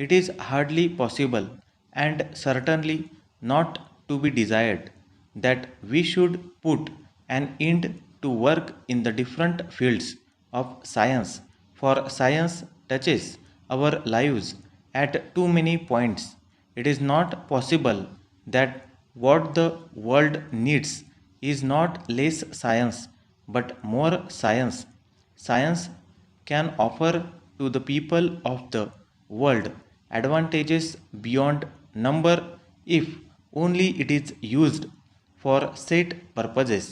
it is hardly possible and certainly not to be desired that we should put an end to work in the different fields of science, for science touches our lives at too many points. It is not possible that what the world needs is not less science but more science. Science can offer to the people of the world advantages beyond number if only it is used for set purposes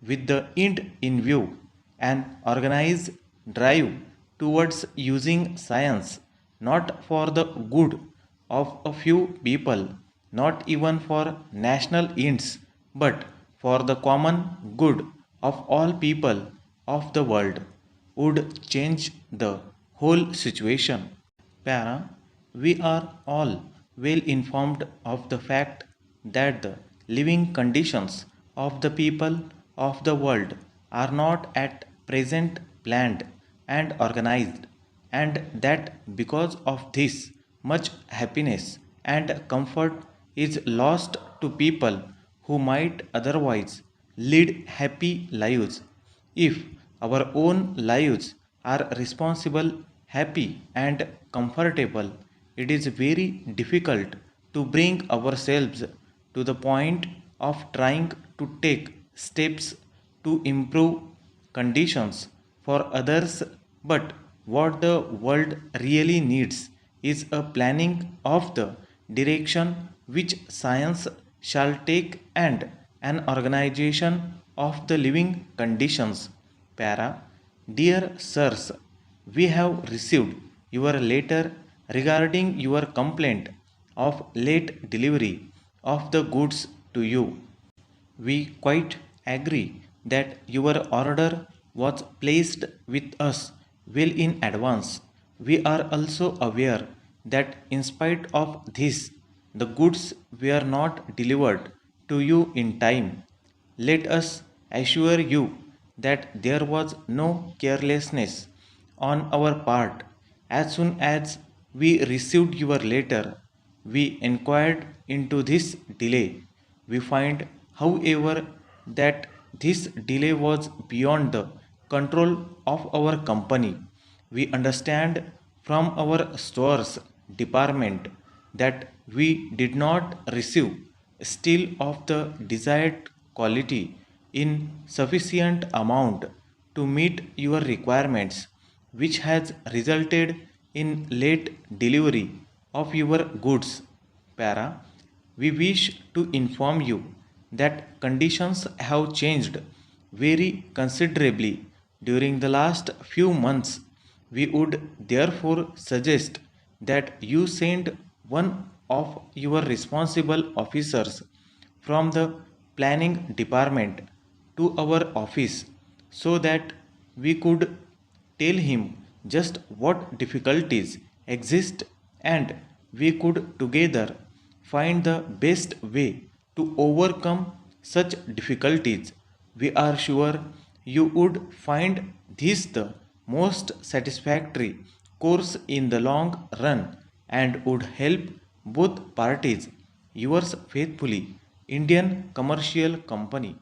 with the end in view. An organized drive towards using science not for the good of a few people, not even for national ends, but for the common good of all people of the world, would change the whole situation. Para, we are all well informed of the fact that the living conditions of the people of the world are not at present planned and organized, and that because of this, much happiness and comfort is lost to people who might otherwise lead happy lives. If our own lives are responsible, happy, and comfortable, it is very difficult to bring ourselves to the point of trying to take steps to improve conditions for others. But what the world really needs is a planning of the direction which science shall take and an organization of the living conditions. Para, dear sirs, we have received your letter regarding your complaint of late delivery of the goods to you. We quite agree that your order was placed with us well in advance. We are also aware that in spite of this, the goods were not delivered to you in time. Let us assure you that there was no carelessness on our part. As soon as we received your letter, we inquired into this delay. We find, however, that this delay was beyond the control of our company. We understand from our stores department that we did not receive steel of the desired quality in sufficient amount to meet your requirements, which has resulted in late delivery of your goods. Para, we wish to inform you that conditions have changed very considerably during the last few months. We would therefore suggest that you send one of your responsible officers from the planning department to our office so that we could tell him just what difficulties exist and we could together find the best way to overcome such difficulties. We are sure you would find this the most satisfactory course in the long run and would help both parties. Yours faithfully, Indian Commercial Company.